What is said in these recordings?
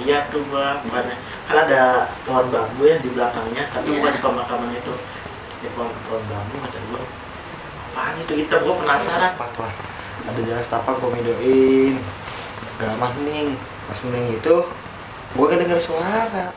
lihat tuh gua bukannya kan ada pohon bambu yang di belakangnya tapi bukan di pemakaman itu ya pohon bambu kata gua apaan itu kita gua penasaran Pak lah ada jalan setapak gua videoin gak lama ning pas ning itu gua kan dengar suara.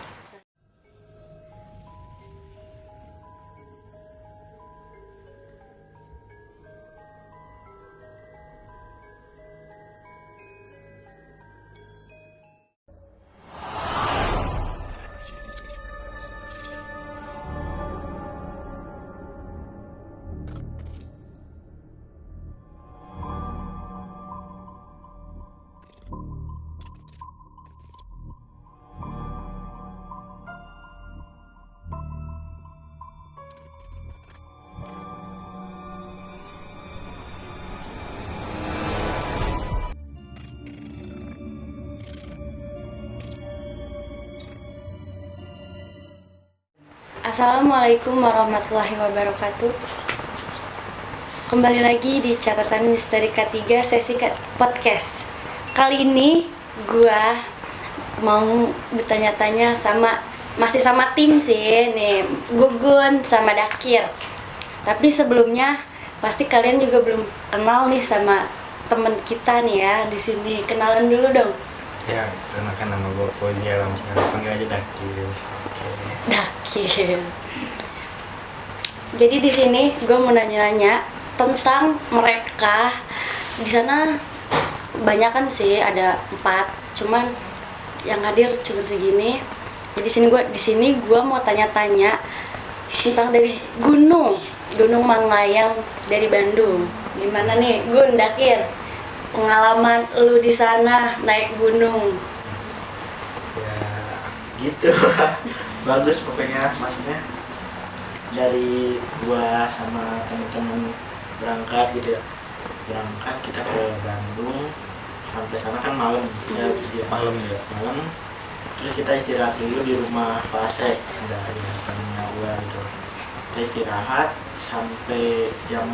Assalamualaikum warahmatullahi wabarakatuh. Kembali lagi di catatan misteri K3 sesi podcast. Kali ini gua mau bertanya-tanya masih sama tim sih nih, Gugun sama Dakir. Tapi sebelumnya pasti kalian juga belum kenal nih sama temen kita nih ya di sini. Kenalan dulu dong. Ya, kenalkan nama gua Koji, panggil aja Dakil. Dakir. Jadi di sini gue mau nanya-nanya tentang mereka. Di sana banyak kan sih, ada 4, cuman yang hadir cuma segini. Jadi di sini gue mau tanya-tanya tentang dari Gunung Manglayang dari Bandung. Gimana nih, Gun, Dakir? Pengalaman lu di sana naik gunung? ya gitu bagus pokoknya maksudnya dari gua sama temen-temen berangkat gitu ya kita ke Bandung sampai sana kan malam ya Malam ya. malam terus kita istirahat dulu di rumah Pak Asep ada temennya gua gitu kita istirahat sampai jam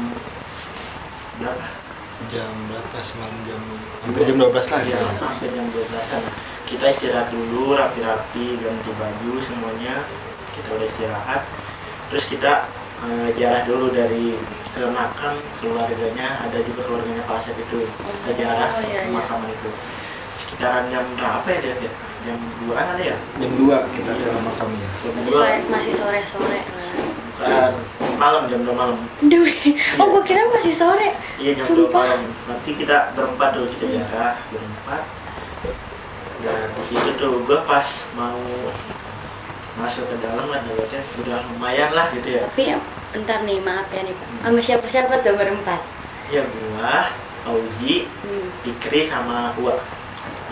berapa Jam berapa semalam hampir jam 12 lah ya, gitu. sampai jam 12-an kita istirahat dulu rapi-rapi ganti baju semuanya kita udah istirahat terus kita jarah dulu dari ke makam keluarganya ada juga keluarganya Pak Asep itu kita jarah ke makam itu sekitaran jam berapa ya dia jam 2-an ada ya Jam 2 kita ke makam ya. Masih sore-sore lah. Bukan malam jam 2 malam Dewi, oh gue kira masih sore. iya jam 2 Sumpah. malam nanti kita berempat dulu kita jarah berempat dan di situ tuh gue pas mau masuk ke dalam kan udah lumayan lah gitu ya Tapi bentar nih, maaf ya nih Pak. Sama siapa-siapa tuh berempat? ya gua Auji Fikri sama gua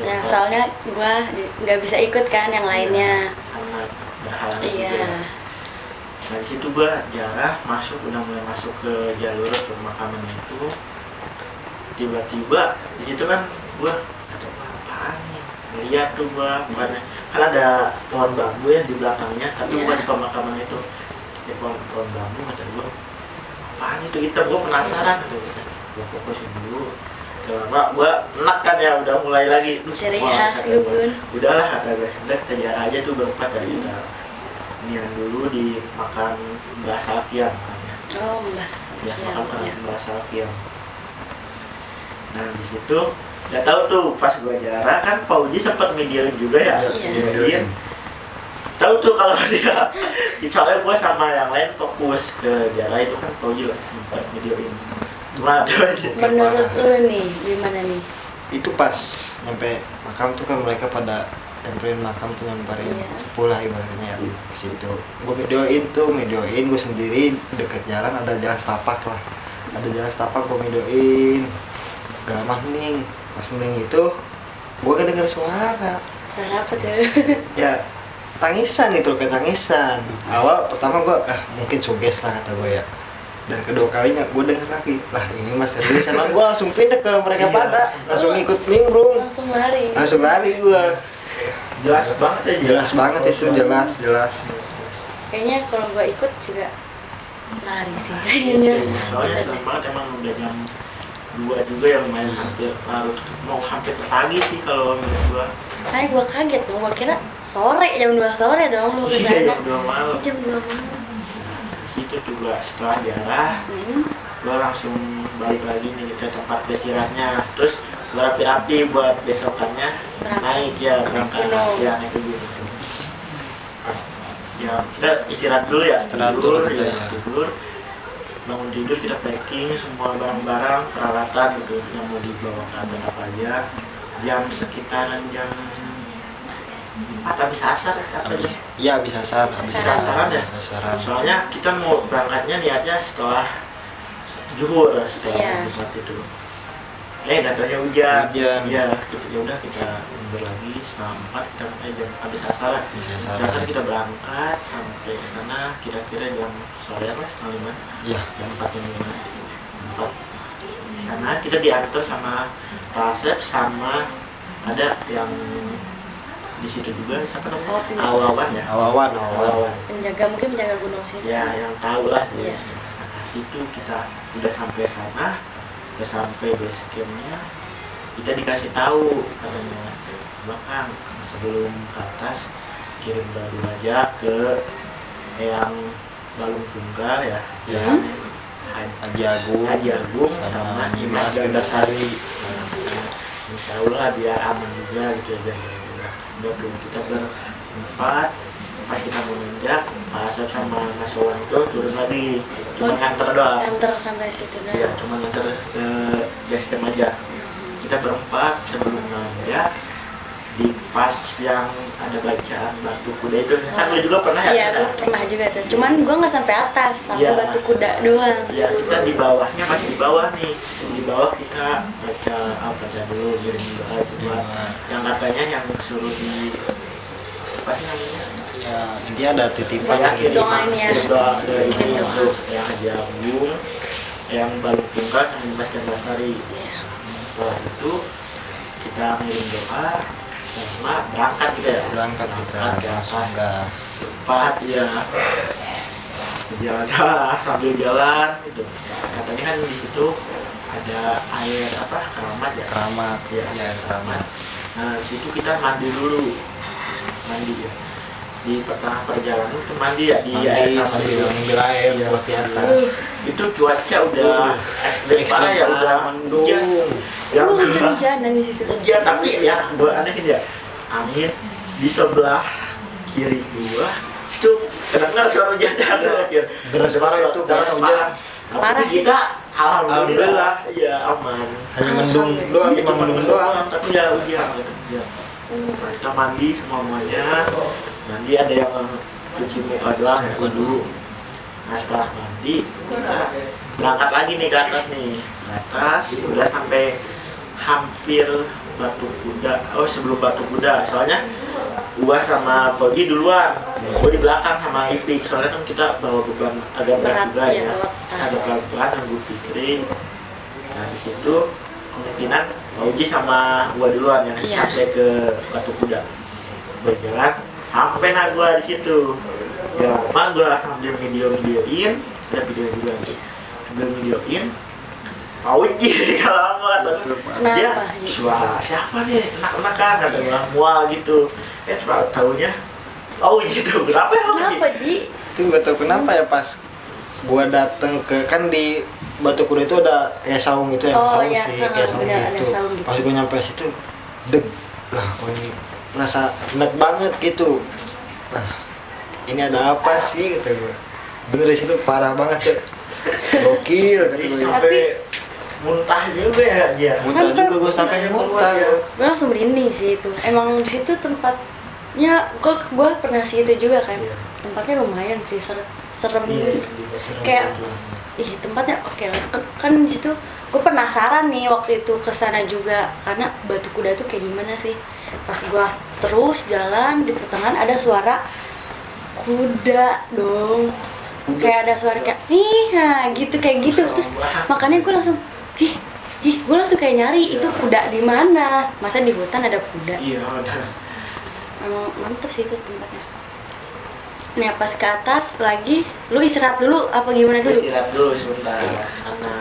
Nah, soalnya gue nggak bisa ikut kan yang lainnya. sangat berhalangan Iya. juga. Nah di situ gua jarah udah mulai masuk ke jalur pemakaman itu tiba-tiba di situ kan gua apaan nih melihat tuh gua bukannya kan ada pohon bambu yang di belakangnya tapi bukan di pemakaman itu ya pohon bambu kata gua apaan itu gua penasaran gua fokusin dulu lama gua enak kan ya udah mulai lagi Ciri khas lu Bun. udahlah kata gue udah kita jarah aja tuh berempat tadi kita nian dulu di makan Mbak Sapian namanya. Oh, Mbak. Ya, Iya, makan iya. Mbak Sapian. Nah di situ nggak tahu tuh pas gua jarah kan Pak Uji sempat videoin juga ya Iya. videoin tahu tuh kalau dia soalnya gua sama yang lain fokus ke jarah itu kan Pak Uji lah sempat videoin cuma ada aja Menurut lu nih, gimana nih? Itu pas nyampe makam tuh kan mereka pada nyamperin makam tuh nyamperin Iya. sepuh lah ibaratnya ya ke situ. Gue videoin gue sendiri deket jalan ada jalan setapak lah. Ada jalan setapak gue videoin. Gak lama ning pas ning itu gue kan dengar suara. Suara apa tuh? Ya tangisan gitu kayak tangisan. Awal pertama gue mungkin suges lah kata gue ya. Dan kedua kalinya gue denger lagi lah ini mas serius emang gue langsung pindah ke mereka pada langsung ikut nimbrung Langsung lari gue jelas banget ya jelas banget itu jelas Kayaknya kalau gue ikut juga lari sih kayaknya. soalnya serem banget emang udah jam 2 juga yang lumayan hampir larut, mau hampir ke pagi sih kalau menurut gua. Makanya gue kaget dong, gue kira sore, jam 2 sore dong lu ke Iya, sana. jam 2 malam. Jam 2 malam. Di situ tuh gua setelah jarah, gua langsung balik lagi nih ke tempat istirahatnya. Terus gua rapi-rapi buat besokannya naik ya berangkat ya naik ke gunung. Pas ya kita istirahat dulu ya, Istirahat dulu kita ya. tidur. Bangun tidur kita packing semua barang-barang peralatan gitu yang mau dibawa ke atas apa aja. Jam sekitaran jam 4 habis asar Iya habis asar, asaran ya. habis asaran. Soalnya kita mau berangkatnya niatnya setelah zuhur, setelah Iya. Jumat itu. Datangnya hujan. Hujan. Ya, ya udah kita mundur lagi setengah 4 kita jam habis asaran. Habis Habis asaran. asar kita berangkat sampai ke sana kira-kira jam sore lah setengah 5. Iya. Jam 4 jam 5. 4. Di sana kita diantar sama Pak Asep sama ada yang di situ juga siapa namanya? Oh, penjaga. Awawan ya. Awawan. Penjaga, mungkin penjaga gunung sih. Ya yang tahu lah Iya. Nah, itu kita udah sampai sana, udah sampai base campnya, kita dikasih tahu katanya belakang sebelum ke atas kirim baru aja ke yang Balung Tunggal ya, yang Haji Agung. Haji Agung sama sama Dimas Dimas Gandasari. Insya Allah biar aman juga gitu aja. Udah belum kita berempat, pas kita mau nanjak, Pak Asep sama Mas Wawan itu turun lagi, cuma nganter doang. Antar sampai situ dah. Iya, cuma nganter ke base camp aja. Kita berempat sebelum nanjak di pas yang ada bacaan Batu Kuda itu, kan lu juga pernah ya? Iya, gue pernah juga tuh. Cuman gue nggak sampai atas, sampai Iya. Batu Kuda doang. Ya kita di bawahnya masih di bawah nih, di bawah kita baca dulu kirim doa itu yang katanya yang suruh di apa sih namanya? Ya intinya ada titipan. Ya, kirim doain ya. kirim doa ke ini Kirim doa. untuk yang Haji Agung, yang Balung Tunggal sama Dimas Gandasari. Iya. Setelah itu kita ngirim doa sama berangkat kita ya. Berangkat kita Berangkat ke langsung atas. gas. Cepat ya. Jalan sambil jalan gitu. Katanya kan di situ ada air apa keramat ya. Keramat. Ya, Ya keramat. Nah, di situ kita mandi dulu. Mandi ya. Di pertengahan perjalanan itu mandi ya di Mandi air sambil sambil ngambil air Iya. buat di atas. Itu cuaca udah ekstrim Ekstrim parah ya, parah, udah mendung. hujan. Yang Lu hujan-hujanan di situ. hujan tapi ya gue anehin ya, angin di sebelah kiri gua itu kedengar suara hujan ya. Deras parah itu, deras parah parah. Parah Tapi sih. kita alhamdulillah Alhamdulillah. ya aman. Hanya mendung doang, Iya, cuma mendung doang. tapi ya hujan gitu. Ya. Nah, kita mandi semuanya. Mandi ada yang cuci muka doang, muka dulu. Nah setelah mandi kita berangkat lagi nih ke atas nih. Ke atas udah sampai hampir Batu Kuda. Oh sebelum Batu Kuda, soalnya gua sama Pogi duluan, gua di belakang sama Ipik. Soalnya kan kita bawa beban agak berat Berat, juga iya, ya. bawa tas. Agak pelan-pelan yang gua pikirin. Nah di situ kemungkinan Pogi sama gua duluan yang Iya. sampai ke Batu Kuda. Berjalan sampai nah gua di situ. Gak lama gua sambil videoin, ada video juga nih. Sambil videoin Pauji kalau lama atau dia Kenapa, Ji? suara siapa nih enak-enakan ada orang mual gitu tahunya Pauji tuh kenapa ya Pauji? Kenapa, Ji? Itu nggak tahu kenapa ya pas gua dateng ke kan di Batu Kuda itu ada kayak saung gitu ya, Oh, saung iya, sih kayak saung benar, ada gitu. saung gitu. Pas gua nyampe situ, deg lah kok ini merasa enak banget gitu. Nah ini ada apa sih kata gua. Bener di situ parah banget ya. Gokil kata gua. Sampai muntah juga ya dia. Muntah juga gua sampai muntah. Gue langsung merinding sih itu. Emang di situ tempatnya, gue pernah sih itu juga kan. Iya. Tempatnya lumayan sih, serem. Iya, Serem Kayak, banget. ih tempatnya oke lah. Kan di situ gue penasaran nih waktu itu kesana juga karena Batu Kuda tuh kayak gimana sih. Pas gue terus jalan di pertengahan ada suara kuda dong. Kayak ada suara kayak nih, nah, gitu kayak gitu. Terus makanya gue langsung gue langsung kayak nyari itu kuda di mana. Masa di hutan ada kuda? Iya udah. Emang mantep sih itu tempatnya. Nah pas ke atas lagi, lu istirahat dulu apa gimana dulu? Istirahat dulu sebentar karena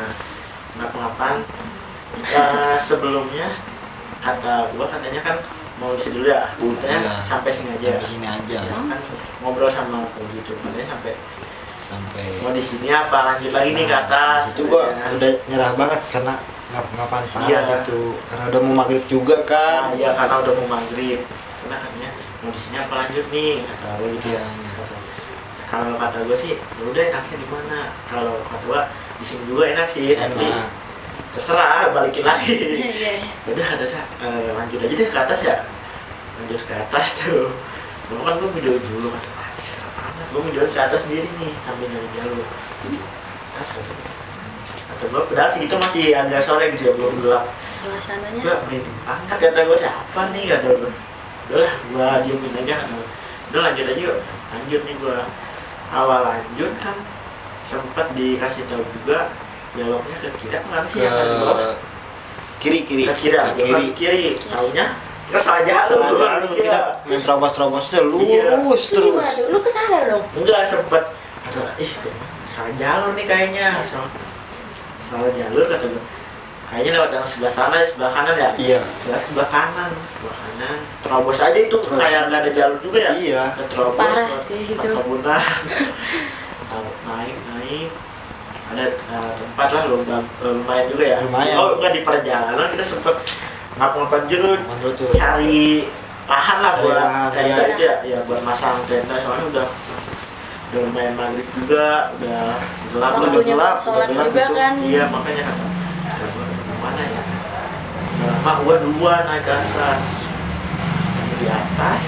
ngapa-ngapan Sebelumnya kata gua katanya kan mau isi dulu ya, katanya Iya. sampai sini aja. Sampai sini aja. Ya, kan ngobrol sama aku gitu, katanya sampai mau Sampai di sini apa lanjut lagi nih ke atas. itu gua katanya. udah nyerah banget karena ngap-ngapan parah Iya. gitu. Karena udah mau maghrib juga Nah, kan. iya karena udah mau maghrib. Karena katanya mau di sini apa lanjut nih kata gue gitu ya. Iya. Kalau kata gue sih, ya udah enaknya di mana? Kalau kata gue di sini juga enak sih, tapi Enak. terserah balikin lagi. Iya. Udah lanjut aja deh ke atas ya. Lanjut ke atas tuh. Dulu kan gue video dulu kan. Serap banget. Gue video ke atas sendiri nih sambil nyari jalur. Atas kata gue, padahal sih itu masih agak sore gitu ya, belum gelap. Suasananya Gue merinding banget kata gue, ada apa nih kata gue. Udah lah, gue diemin aja kata gue. Udah lanjut aja yuk. Lanjut nih gue. Awal lanjut kan sempat dikasih tahu juga beloknya ke kiri apa sih yang ada belok? Kiri Ke kiri, kiri. Taunya kita salah jalur. Salah jalur, Iya. kita main terobos-terobosnya Iya. lurus lu terus. gimana tuh? Lu kesana dong? Enggak sempet kata, salah jalur nih kayaknya. Salah jalur kata gue. Kayaknya lewat yang sebelah sana, sebelah kanan ya. Iya. Lewat sebelah kanan. Terobos aja itu kayak nggak ada jalur juga ya. Iya. Terobos Parah ke sih itu. perkebunan. naik ada tempat lah lumayan juga ya. Lumayan. Oh enggak, di perjalanan kita sempet ngapa-ngapain juga Mantul tuh. cari lahan lah Cari buat lahan, tenda iya. aja ya, buat masang tenda soalnya udah lumayan maghrib juga, udah gelap lah, Waktunya gelap, buat sholat udah gelap juga gitu. kan. Iya makanya kata gua kemana ya, mak gua duluan naik ke atas. Di atas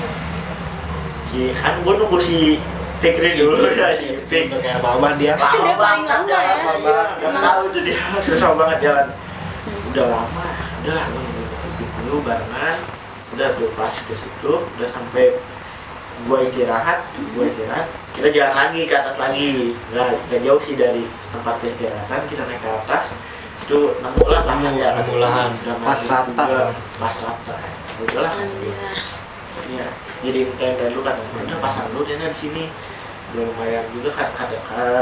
kan gua nunggu si Fikri dulu ya, si Fik. Udah kayak mama dia. Dia paling lama ya. Gak tahu tuh dia susah banget jalan. Udah lama, udah lah gua nunggu Fik dulu barengan. Udah tuh pas ke situ, udah sampai gua istirahat, kita jalan lagi ke atas lagi. Nggak jauh sih dari tempat peristirahatan, kita naik ke atas. Itu nemu lah lahan ya. Nemu lahan. Udah Pas maghrib rata. juga, pas rata. Udah lah. Alhamdulillah. Iya, jadi tenda dulu kan, udah pasang dulu tenda di sini. Udah lumayan juga kan,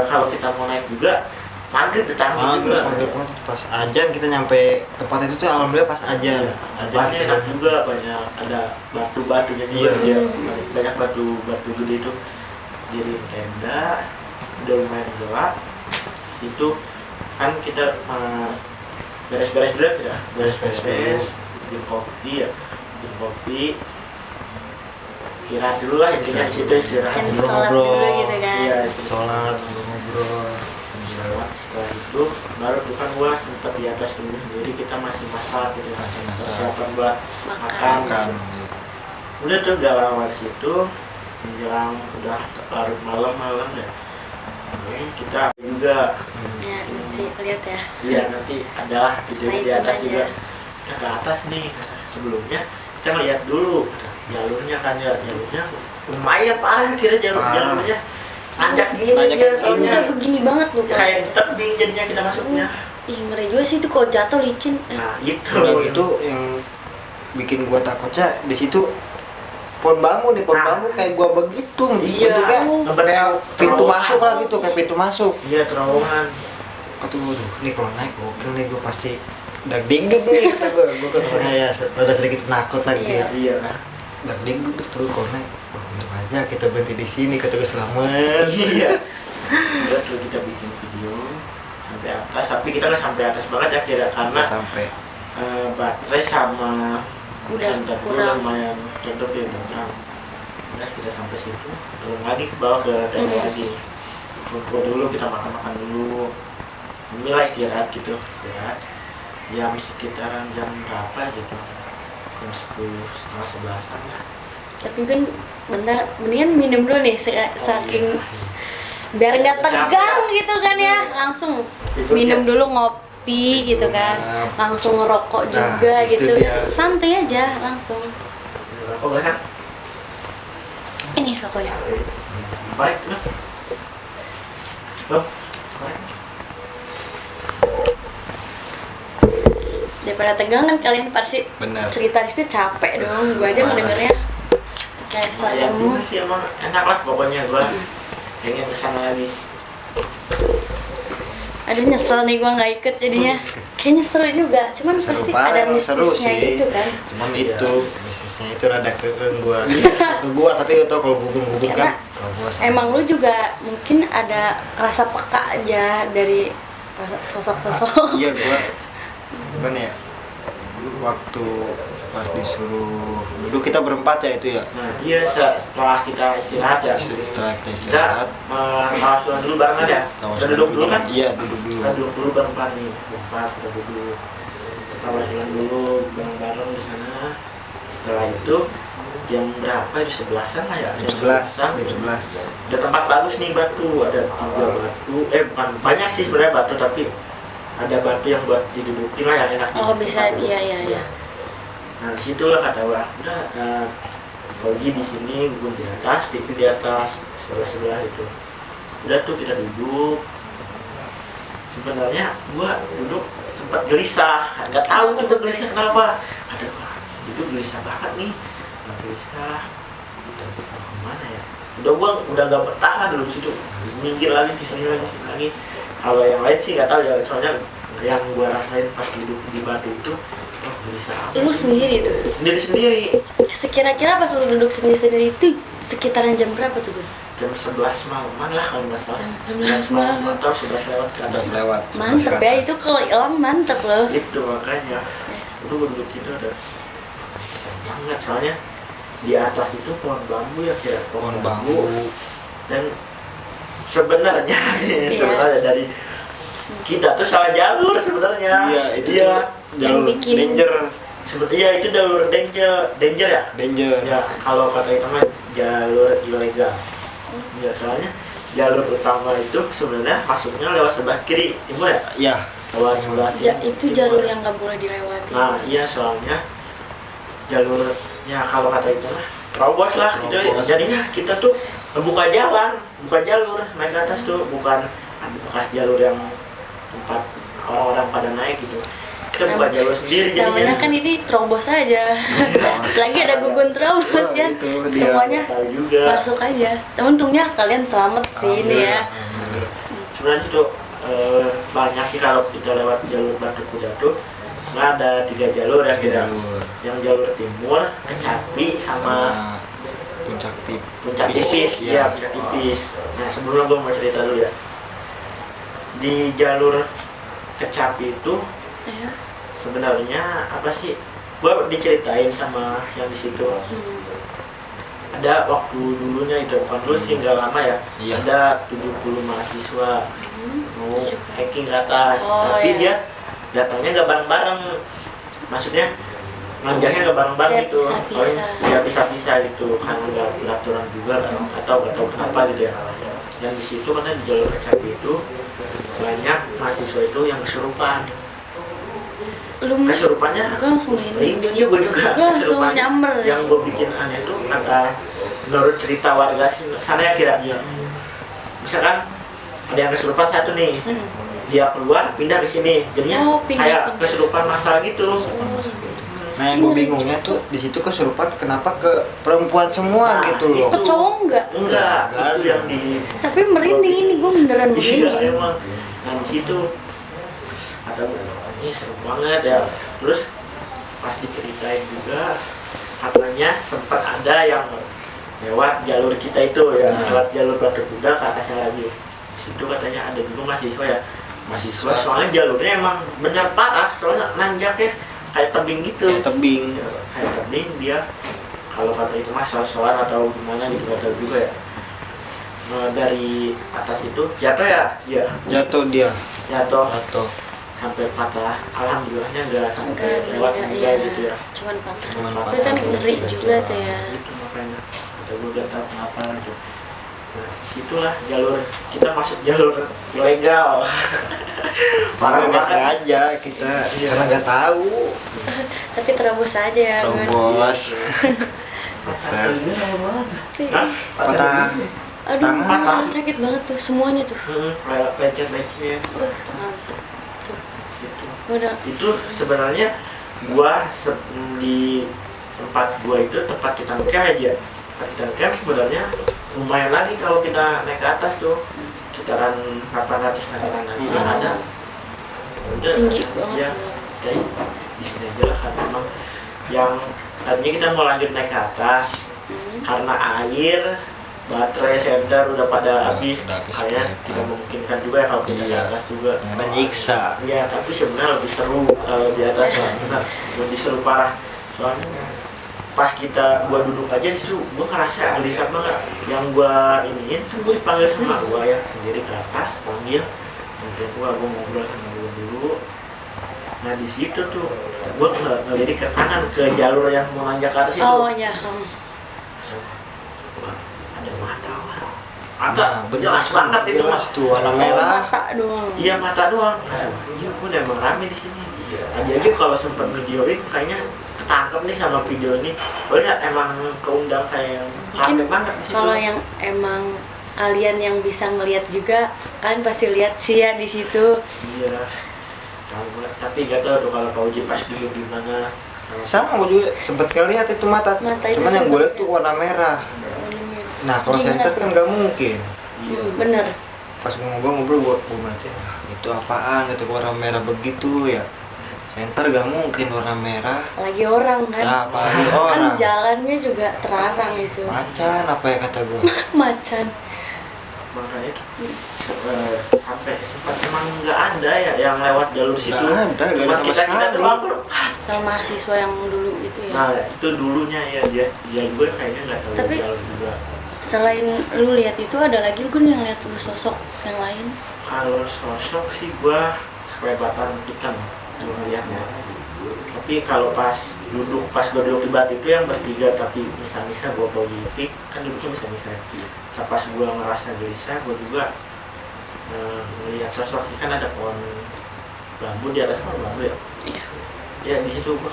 kalau kita mau naik juga maghrib ditanggung juga. Maghrib pas ajan kita nyampe tempat itu tuh alhamdulillah pas ajan. Iya, Ajan tempatnya kita enak juga, banyak ada batu-batunya juga. Iya. Iya, banyak batu gede itu. Jadi tenda udah lumayan gelap. Itu kan kita beres-beres dulu ya, Beres-beres dulu. bikin kopi ya, bikin kopi. Istirahat dulu lah, intinya di situ istirahat Kan dulu. sholat ngobrol. dulu gitu kan. Iya, itu sholat, ngobrol. setelah itu baru tuh kan gua sempet di atas dulu, jadi kita masih masak gitu, Masih masak. persiapan buat Makan. makan. Udah tuh gak lama di situ, menjelang udah larut malam ya. Oke, kita juga Ya, nanti lihat ya. iya nanti adalah video Stay di atas tune juga. aja. Kita ke atas nih, sebelumnya kita ngeliat dulu jalurnya kan ya, jalurnya lumayan parah kira jalurnya nanjak gini Nanjak ya gini. soalnya Udah begini banget lu Pak. kayak di tebing jadinya kita masuknya. Ih, ngeri juga sih itu kalau jatuh licin. Nah itu Udah gitu yang bikin gua takutnya di situ pohon bambu nih, pohon Nah. bambu kayak gua begitu Iya. bentuknya Ngebentuk pintu terowongan. masuk lah gitu, kayak pintu masuk. Iya terowongan. Kata gua, "Duh, nih kalau naik gokil nih, gua pasti dag digdug nih," kata gua ketemu ya rada sedikit penakut lagi Iya. ya. Iya kan. Dag digdug tuh kalau naik, wah untung aja kita berhenti di sini, kata gua selamat. Iya. Udah tuh kita bikin video sampai atas, tapi kita nggak sampai atas banget ya kira karena Sampai baterai sama Udah internet kurang. lumayan tutup ya kurang. Udah kita sampai situ, turun lagi ke bawah ke tenda lagi. Kumpul dulu, kita makan dulu. Inilah istirahat gitu, istirahat. Jam sekitaran jam berapa gitu? Jam 10, setengah 11-an lah. Tapi kan bentar, mendingan minum dulu nih saking biar nggak tegang gitu kan ya, langsung minum dulu ngopi gitu kan, langsung ngerokok juga Nah, itu gitu, dia. santai aja langsung. Oh enggak kan? Ini rokoknya. Baik, udah. Loh, baik. Daripada tegang kan kalian pasti benar. cerita di situ capek dong, gua aja ngedengernya kayak Lumayan serem. juga sih emang enak lah pokoknya gua pengen kesana lagi. Aduh nyesel nih gua nggak ikut jadinya. Kayaknya seru juga, cuman Seru pasti parah, ada emang seru mistisnya sih. gitu kan. Cuman Iya. itu bisnisnya itu rada keeng gua tapi gua tau kalau gugun Karena kan kalau gua sama. emang lu juga mungkin ada rasa peka aja dari sosok-sosok. Iya gua gimana ya, waktu pas disuruh duduk kita berempat ya itu ya, Nah iya setelah kita istirahat ya, setelah kita kita istirahat tawasulan dulu barengan ya. Kita duduk dulu kan? iya duduk dulu. Kita duduk dulu berempat nih, berempat kita duduk. Kita tawasulan dulu bareng-bareng di sana. Setelah itu jam berapa itu 11-an lah ya? Jam 11-an. 11 Ada tempat bagus nih batu, ada 3 batu. Bukan banyak sih sebenarnya batu, tapi ada batu yang buat didudukin lah yang enak. Oh bisa, iya. Nah disitulah kata gua, udah Kogi di sini, gue di atas, Diki di atas, sebelah itu. Udah tuh kita duduk. Sebenarnya gua duduk sempat gelisah, nggak tahu tuh gelisah kenapa. Ada wah, duduk gelisah banget nih, nggak gelisah. Udah mau kemana ya? Udah gak betah lah dulu di situ. Minggir lagi, kesini lagi. Kalau yang lain sih nggak tahu ya, soalnya yang gua rasain pas duduk di batu itu, oh gelisah. Lu sendiri tuh. Sendiri. Sekira-kira pas lu duduk sendiri-sendiri itu sekitaran jam berapa tuh Gun? Jam 11 malaman lah kalau nggak salah. 11 malam. atau 11 lewat ke atas. 11 lewat. Mantep ya, itu kalau hilang mantep loh. Itu makanya itu duduk itu udah sayang banget, soalnya di atas itu pohon bambu ya, kira Pohon bambu. dan sebenarnya Iya. sebenarnya dari kita tuh salah jalur sebenarnya. Iya itu Iya. tuh jalur Yang bikin- danger. Iya itu jalur danger ya. Danger. Ya kalau kata itu mah jalur ilegal. Ya soalnya jalur utama itu sebenarnya masuknya lewat sebelah kiri timur ya. Iya. Lewat sebelah Itu timur. jalur yang nggak boleh dilewati. Nah iya soalnya jalur ya kalau kata itu mah terobos lah gitu. Terobos. Jadinya kita tuh buka jalan, bukan jalur naik ke atas tuh, bukan bekas jalur yang tempat orang-orang pada naik gitu. Kita buka jalur sendiri Namanya jadinya. kan ini terobos aja. Lagi ada gugun terobos Oh, kan. itu dia. Semuanya Tahu juga. masuk aja. Untungnya kalian selamat sih ini ya. Sebenarnya itu banyak sih kalau kita lewat jalur Batu Kuda tuh. Nah ada 3 jalur ya kita. Jalur Yang jalur timur, Kecapi sama puncak Puncak Tipis. Ya, Puncak Tipis. Nah sebelumnya gue mau cerita dulu ya. Di jalur Kecapi itu Ya. sebenarnya apa sih? Gue diceritain sama yang di situ. Ada waktu dulunya itu, bukan dulu sih nggak lama ya. Iya. Ada 70 mahasiswa mau hiking ke atas, Oh, tapi iya. dia datangnya nggak bareng-bareng. Maksudnya nanjaknya nggak bareng-bareng Kayak gitu. pisah-pisah. Paling ya pisah-pisah gitu karena nggak beraturan juga kan, atau nggak tahu kenapa gitu ya. Dan di situ katanya di jalur Kecapi itu banyak mahasiswa itu yang kesurupan. Lu Kesurupannya gue langsung ini. merinding juga juga. Gue langsung Kesurupan nyamber. yang gue bikin aneh tuh kata menurut cerita warga sana ya kira. Iya. Misalkan ada yang kesurupan satu nih, Hmm. dia keluar pindah ke sini, jadinya Oh, pindah. kayak kesurupan masal gitu. Nah yang gue bingungnya tuh di situ kesurupan kenapa ke perempuan semua Nah, gitu loh. Ke cowok enggak? Enggak, Enggak itu ada. yang di Tapi merinding ini, gue beneran iya merinding. emang. Dan di situ ada ini seru banget ya. Terus pas diceritain juga katanya sempat ada yang lewat jalur kita itu ya, Nah. lewat jalur Batu Kuda ke atasnya lagi. Di situ katanya ada dulu mahasiswa ya. Mahasiswa soalnya jalurnya emang benar parah, soalnya nanjaknya kayak tebing gitu. Kayak tebing. Ya, kayak tebing dia kalau kata itu mah soal atau gimana gitu nggak tahu juga ya. Nah, dari atas itu jatuh ya, ya Jatuh dia. jatuh Jatuh. sampai patah. Alhamdulillahnya nggak sampai Enggak, lewat iya, meninggal iya. gitu ya. Cuman patah. Cuman Tapi patah. kan ngeri juga tuh ya. Itu makanya kita gue nggak tahu kenapa gitu. Nah, situlah jalur kita masuk jalur ilegal. Parah Nggak banget. sengaja kita karena nggak tahu. Tapi terobos aja ya. Gun. Terobos. Hah? Patah. Aduh, Tangan. sakit banget tuh semuanya tuh. Lecet-lecet Mantap. Tuh. gitu. Udah. Itu sebenarnya di tempat gua itu tempat kita ngecamp aja. Tempat kita ngecamp sebenarnya lumayan lagi kalau kita naik ke atas tuh, sekitaran 800 meteran lagi ada udah Tinggi banget. ya kayak di sini aja lah kan memang yang tadinya kita mau lanjut naik ke atas karena air baterai senter udah pada habis udah habis, kayak habis. tidak memungkinkan juga ya kalau kita Iya. ke atas juga ada nyiksa. ya tapi sebenarnya lebih seru kalau di atas benar lebih seru parah soalnya pas gua duduk aja itu gua ngerasa gelisah banget yang gua iniin kan gua dipanggil sama gua ya sendiri ke atas panggil gua ngobrol sama gua dulu. Nah di situ tuh gua ngelirik ke kanan ke jalur yang mau nanjak ke atas itu. Oh ya. Wah, ada mata, Wak. Nah, Mata jelas banget itu jelas mas. tuh warna merah. Mata doang. Iya mata doang. Iya gua udah emang rame di sini. Tadi aja kalau sempat videoin kayaknya ketangkep nih sama video ini. Soalnya emang keundang kayak rame Mungkin banget di situ. kalau yang emang kalian yang bisa ngelihat juga kan pasti lihat sih ya di situ. Iya. Tahu banget. Tapi gak tahu tuh kalau Pak Uji pas duduk di mana. Sama gue juga sempet lihat itu mata. Mata itu Cuman yang gue lihat sempet tuh warna merah. Nah kalau Gimana center tuh? kan gak mungkin. Iya. Bener. Pas gue ngobrol gue merhatiin, itu apaan gitu warna merah begitu ya. Center gak mungkin warna merah. Lagi orang kan. Nah, apalagi Kan orang. jalannya juga terarang itu. Macan apa ya kata gue. Macan. Makanya sampai sempat emang nggak ada ya yang lewat jalur situ. Nggak ada Cuma sama kita sekali. doang bro. Sama mahasiswa yang dulu itu ya. Nah itu dulunya ya dia gue kayaknya nggak tahu Tapi- jalur juga. Selain lu lihat itu ada lagi lu kan yang lihat lu sosok yang lain. Kalau sosok sih gue kelebatan ikan belum lihatnya. Tapi kalau pas gue duduk di batu itu yang bertiga tapi misal gue bawa gipik kan duduknya misal. Nah, pas gue ngerasa gelisah gue juga melihat sosok sih kan ada pohon bambu di atas pohon bambu ya. Iya. Ya di situ gue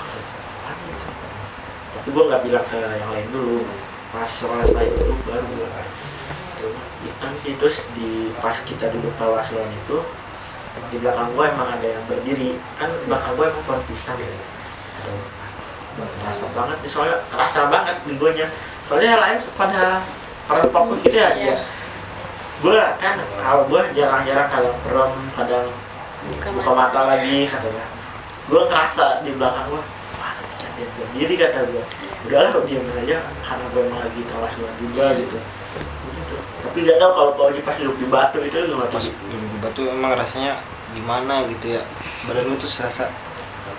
tapi gue nggak bilang ke yang lain dulu pas selesai itu baru gue hitam sih terus di pas kita duduk bawah salon itu di belakang gue emang ada yang berdiri kan di belakang gue emang pohon pisang ya ada terasa banget nih soalnya terasa banget di gue nya soalnya yang lain pada perempok gitu ya Iya. gue kan kalau gue jarang-jarang kalau perem kadang buka mata lagi katanya gue ngerasa di belakang gue wah ada yang berdiri kata gue udahlah diam aja karena gue emang lagi tawasan juga gitu. Tapi gak tahu kalau Pak Oji pas duduk di batu itu gimana Pas duduk di batu emang rasanya gimana gitu ya. Badan lu tuh serasa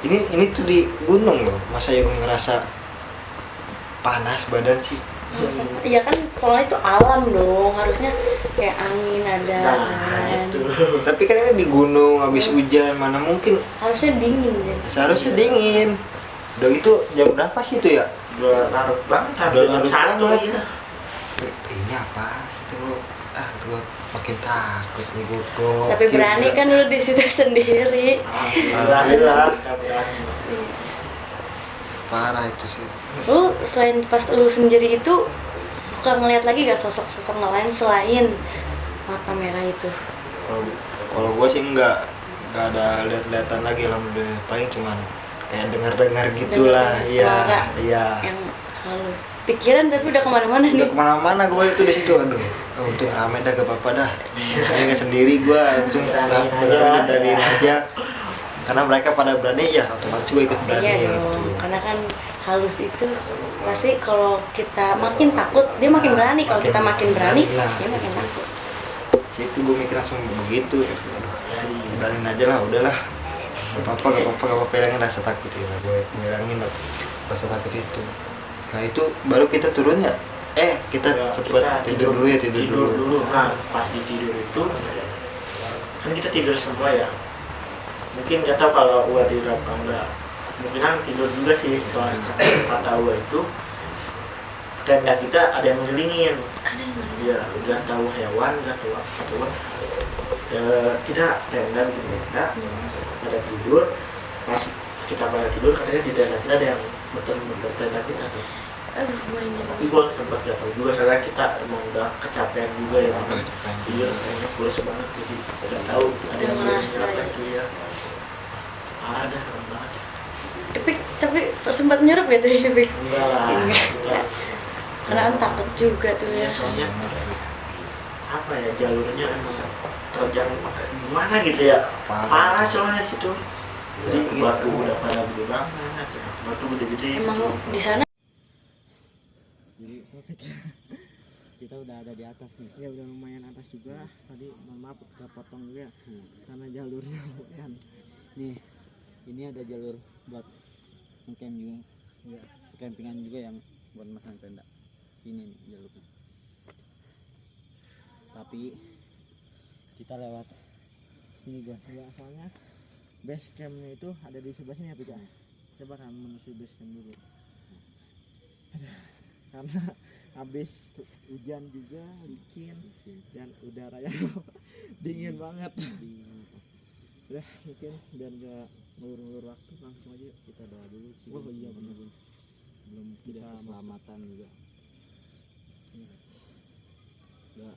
ini tuh di gunung loh. Masa ya gue ngerasa panas badan sih. Iya kan soalnya itu alam dong, harusnya kayak angin ada nah kan. itu Tapi kan ini di gunung habis hujan mana mungkin Harusnya dingin ya. seharusnya dingin. Udah gitu jam berapa sih itu ya? udah larut banget Udah hampir larut satu banget. gitu. Ini apa itu? Gue makin takut nih gue. Tapi berani kan lu di situ sendiri. Alhamdulillah. Kita berani. Parah itu sih. Lu selain pas lu sendiri itu suka ngeliat lagi gak sosok-sosok lain selain mata merah itu? Kalau gue sih enggak ada lihat-lihatan lagi alhamdulillah. Paling cuman kayak dengar-dengar gitulah. Dengar Iya, suara. iya. Yang halu pikiran tapi udah kemana-mana Udah nih. kemana-mana gue itu di situ, aduh. Untung rame dah gak apa-apa dah. Ini nggak sendiri gue, untung berani aja. Karena mereka pada berani ya otomatis gue ikut berani. Iya dong, gitu. karena kan halus itu pasti kalau kita makin takut dia makin Nah, berani, kalau kita makin berani nah. dia makin takut. Situ gue mikir langsung begitu. Aduh, berani aja lah, udahlah. Gak apa-apa, hilangin rasa takut ya. Gue hilangin rasa takut itu. Nah itu baru kita turun ya? Kita Ya, sempat kita tidur dulu ya, tidur dulu. Nah pas di tidur itu kan kita tidur semua ya mungkin gak tahu kalau gua tidur apa enggak mungkin kan tidur juga sih soalnya kata gua itu tenda kita ada yang ngelilingin Ada yang mana? ya gak tahu hewan gak tahu apa kata gua kita tenda di tenda ada tidur pas kita pada tidur katanya di tenda kita ada yang betul-betul tenda kita tuh Merinding. tapi gue sempat gak tahu juga soalnya kita emang udah kecapean juga ya iya kayaknya pulas banget jadi gak tahu ada yang ngerasa apa ya. itu ya ada serem banget Tapi sempat nyurup gitu ya, Epik? enggak lah enggak. Karena kan takut juga tuh Ya, ya. soalnya apa ya jalurnya emang terjang gimana gitu ya, parah soalnya di situ. Jadi Batu udah pada gede banget, batu gede-gede. Emang di sana Jadi kita udah ada di atas nih. Ya udah lumayan atas juga. Tadi mohon maaf kita potong juga ya. Karena jalurnya lumayan. Nih, ini ada jalur buat camp juga. Ya, campingan juga yang buat masang tenda. Sini nih jalurnya. Tapi kita lewat sini guys. Ya, soalnya base campnya itu ada di sebelah sini ya Pika. Coba kan menuju base camp dulu. Karena habis hujan juga licin dan udaranya dingin banget. Udah mungkin biar gak ngulur-ngulur waktu langsung aja kita doa dulu. Oh iya benar, belum kita selamatan juga ya.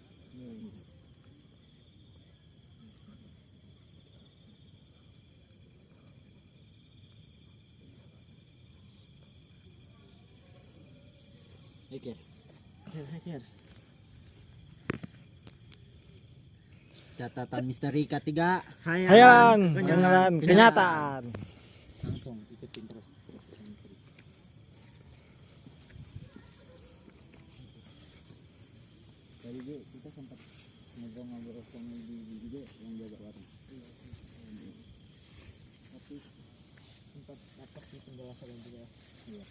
Oke. Catatan misteri ketiga. Hayalan, kenyataan. Langsung ikutin terus. Tadi kita sempat ngobrol-ngobrol sama ibu juga yang jaga warung. Tapi sempat dapat di penjelasan juga. Iya.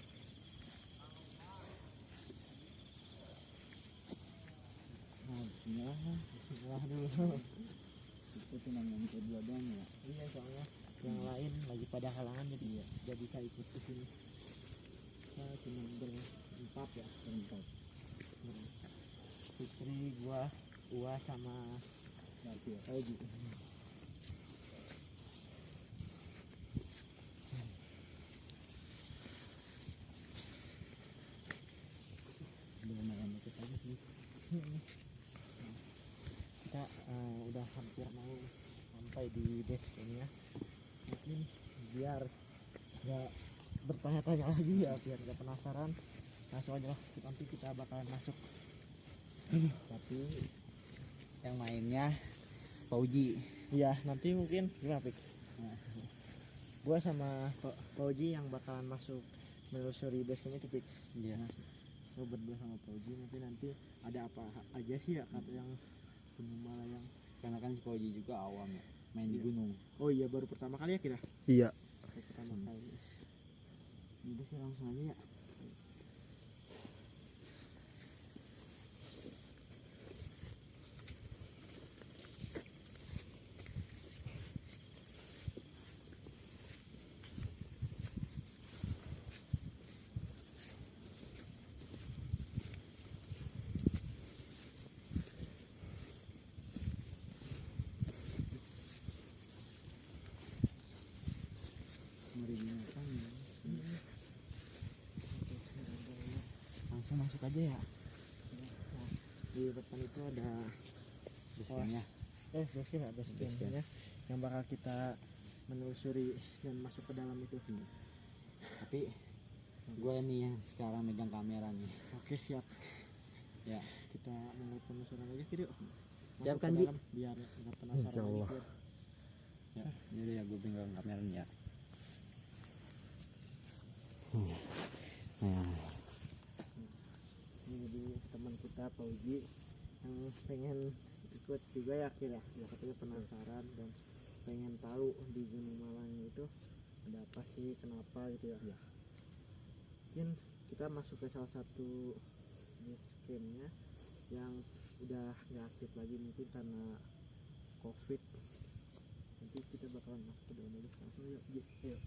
Bismillah dulu. Itu cuma yang kedua doang ya. Iya soalnya yang lain lagi pada halangan jadi bisa ikut ke sini. Saya cuma berempat ya, berempat. Istri gua sama Oji. Lumayan itu tadi sih. Kita udah hampir mau sampai di base campnya. Mungkin biar nggak bertanya-tanya lagi ya, biar nggak penasaran, langsung aja lah nanti kita bakalan masuk. Tapi yang mainnya Pauji. Iya nanti mungkin gimana Pik? Nah, gua sama Pauji yang bakalan masuk menelusuri base campnya itu Pik. Iya. Gue berdua sama Pauji, mungkin nanti ada apa aja sih ya kata yang Gunung Malayang. Karena kan si Pauji juga awam ya, main di gunung. Oh iya baru pertama kali ya kira? Iya. Baru pertama kali. Udah sih langsung aja ya. Langsung masuk aja ya. Nah, di depan itu ada basecamp-nya. Basecamp-nya yang bakal kita menelusuri dan masuk ke dalam itu. Tapi gue nih yang sekarang megang kamera nih. Oke siap. Ya kita mulai penelusuran aja video. Siap kan Ji? Biar nggak penasaran. Insyaallah. Ya, jadi ya gue pegang kamera nih ya. Nah, ini jadi teman kita Pauji yang pengen ikut juga ya kira ya, katanya penasaran dan pengen tahu di Gunung Malang itu ada apa sih, kenapa gitu ya. Mungkin kita masuk ke salah satu base campnya yang udah nggak aktif lagi mungkin karena COVID. Nanti kita bakalan masuk ke dalam lagi langsung yuk. Ayo.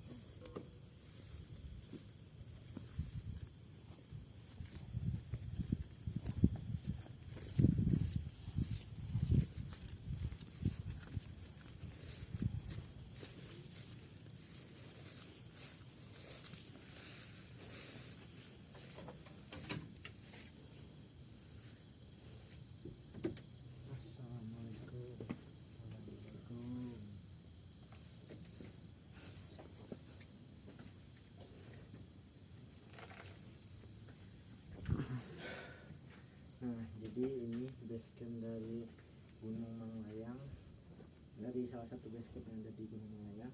Nah, jadi ini base camp dari Gunung Malayang dari salah satu base camp yang ada di Gunung Melayang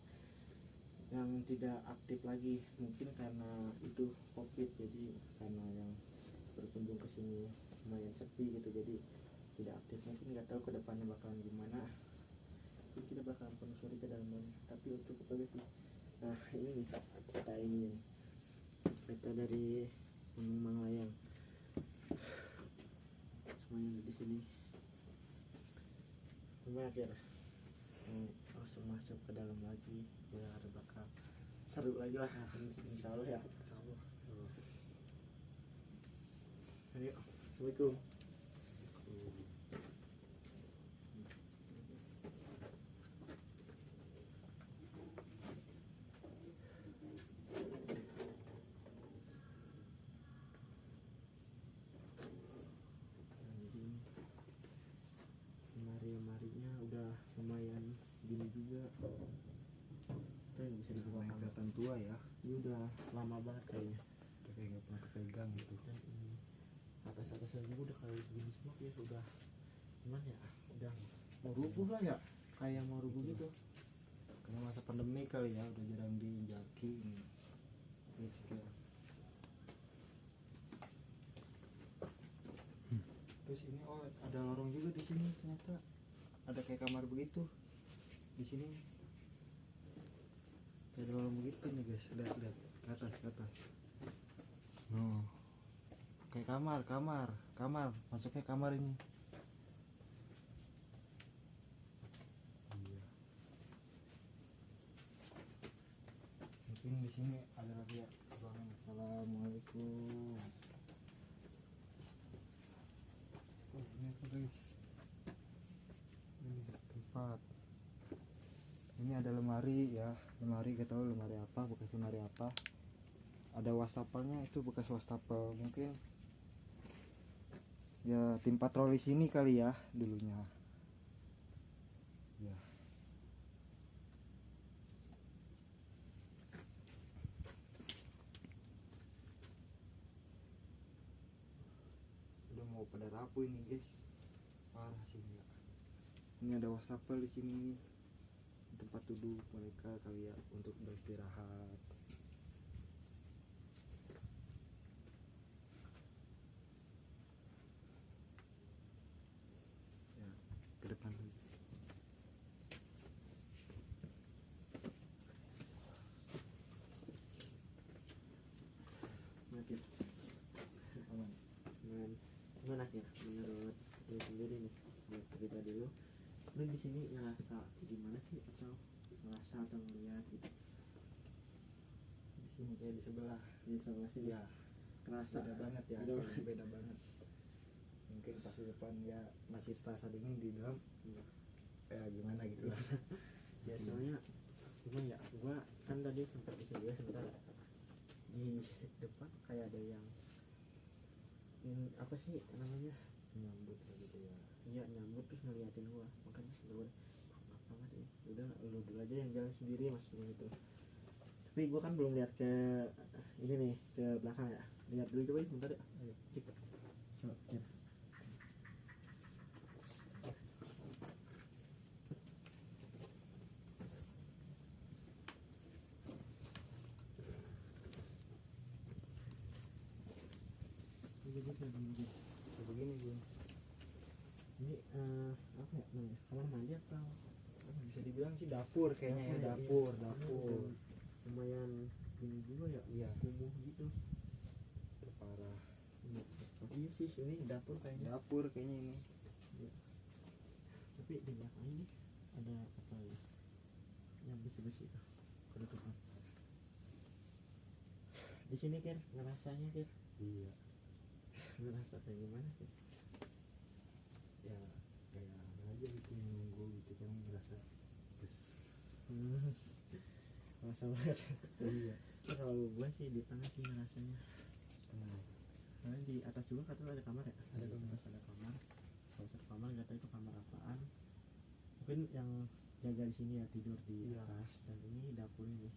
yang tidak aktif lagi, mungkin karena itu COVID, jadi karena yang berkunjung ke sini lumayan sepi gitu, jadi tidak aktif. Mungkin nggak tahu ke depannya bakalan gimana, jadi kita bakalan penelusuri ke dalam, tapi untuk apa sih. Nah ini nih peta ini, peta dari Gunung Melayang, semuanya di sini. Gimana kira? Langsung masuk ke dalam lagi, biar bakal seru lagi lah, insya Allah ya. Insya Allah. Ayo, Assalamualaikum. Lemari-lemarinya udah lumayan gini juga, itu yang bisa dibuka Yang kelihatan tua ya, ini udah lama banget kayaknya. udah kayak nggak pernah kepegang gitu. Dan ini atas-atasnya juga udah kayak gini semua ya, sudah gimana ya, udah mau rubuh lah ya, kayak mau rubuh gitu. Karena masa pandemi kali ya, udah jarang dijaki ini. Yes, kayak. Terus ini oh ada lorong juga di sini, ternyata ada kayak kamar begitu di sini. Kayak ada lorong begitu nih guys, lihat ke atas. Oh, kayak kamar, masuknya kamar ini. Iya. Mungkin di sini ada lagi ya. Assalamualaikum. Oh, ini apa guys? Ini tempat. Ini ada lemari ya, lemari gak tahu lemari apa, bekas lemari apa. Ada wastafelnya, itu bekas wastafel mungkin. Ya tim patroli sini kali ya dulunya. Ya. Udah mau pada rapuh ini guys, parah sih ya. Ini ada wastafel di sini, tempat duduk mereka kali ya untuk beristirahat. Ya ke depan lagi. Makin aman. Gimana kira menurut lu sendiri nih, menurut pribadi lu di sini ngerasa gimana sih, atau ngerasa atau ngeliat gitu Di sini kayak di sebelah. di sebelah sini Ya, kerasa beda banget ya, beda beda banget. Mungkin pas di depan ya masih terasa dingin, di dalam ya gimana gitu lah. ya soalnya gimana ya, gua kan tadi sempat di sini ya sebentar, di depan kayak ada yang apa sih namanya, Nyambut gitu ya. iya nyambut terus ngeliatin gua, makanya gua apa nggak deh, udah lu dulu aja yang jalan sendiri maksudnya gitu. Tapi gua kan belum lihat ke ini nih, ke belakang ya, lihat dulu coba sebentar ya. Ayo cek. Coba, ya. Jadi kayak gini. Kayak begini Bun. Ini apa ya namanya, kamar mandi atau apa? Bisa dibilang sih dapur kayaknya ya, Dapur, dapur, iya. dapur. Lumayan gini juga ya, Iya. kumuh gitu. Parah. Iya sih, ini dapur kayaknya. Dapur kayaknya ini. Iya. Tapi di belakang ini ada apa ya, yang besi-besi tuh, kedudukan. Di sini Kir, ngerasanya Kir, Iya. ngerasa kayak gimana Kir? Ya kayak ada aja gitu yang nunggu gitu kan, ngerasa terus. Ngerasa banget. Iya. Kalau gue sih di tengah sih ngerasanya. Nah, Karena di atas juga katanya ada kamar ya? Ada kamar. Ada kamar. Salah satu kamar, nggak tahu itu kamar apaan. Mungkin yang jaga di sini ya tidur di Iya. atas, dan ini dapur ini.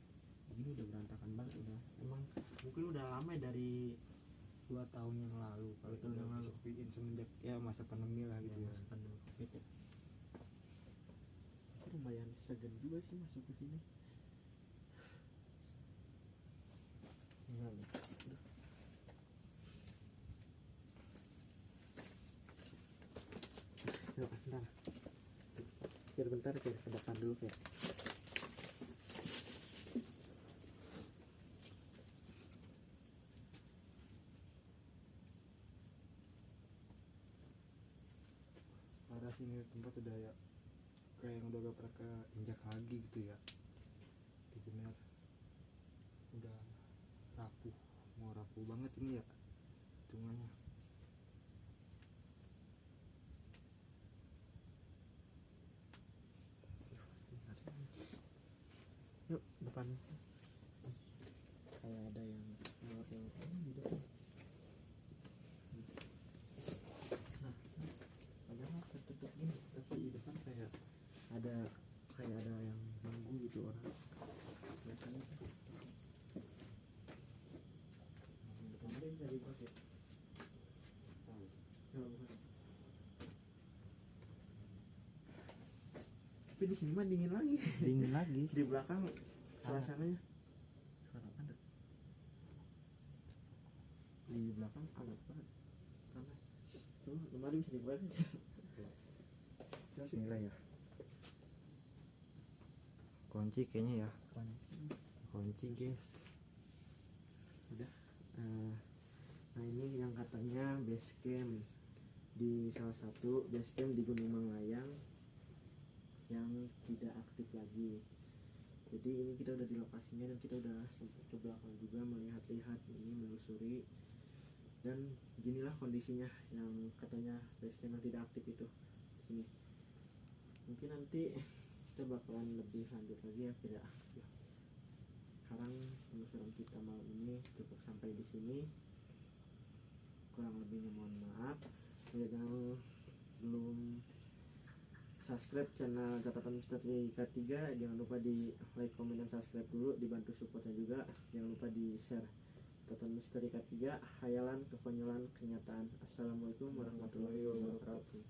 Ini udah berantakan banget udah. Emang mungkin udah lama ya, dari 2 tahun yang lalu kalau 2 tahun yang lalu. sepiin semenjak ya masa pandemi lah gitu ya. masa pandemi COVID ya. lumayan segan juga sih masuk ke sini. Yuk, bentar. Bentar ke depan dulu kayak. Parah sih ini tempat udah ya kayak yang udah gak pernah keinjak lagi gitu ya. Bener udah rapuh, mau rapuh banget ini ya hitungannya. Yuk depan. Kayak ada yang di depan. Nah, padahal tertutup gini, tapi di depan kayak ada yang nunggu gitu orang. Biasanya kan depan ada yang bisa dipakai. Tahu. Bukan. Tapi di sini mah dingin lagi. Dingin lagi. Di belakang suasananya suara ada. Di belakang hangat banget. Panas. Tuh, lemari bisa dibuka. Bismillah ya. Kunci kayaknya ya. Kunci guys. Udah. Nah ini yang katanya base camp di salah satu base camp di Gunung Manglayang yang tidak aktif lagi. Jadi ini kita udah di lokasinya dan kita udah sempat ke belakang juga melihat-lihat ini, menelusuri, dan beginilah kondisinya yang katanya base camp yang tidak aktif itu. Ini mungkin nanti kita bakalan lebih lanjut lagi ya, tidak ya. Sekarang penelusuran kita malam ini cukup sampai di sini. Kurang lebihnya mohon maaf. Yang belum subscribe channel Catatan Misteri K3, jangan lupa di like, komen, dan subscribe dulu, dibantu supportnya juga. Jangan lupa di share. Catatan Misteri K3, hayalan, kekonyolan, kenyataan. Assalamualaikum warahmatullahi wabarakatuh.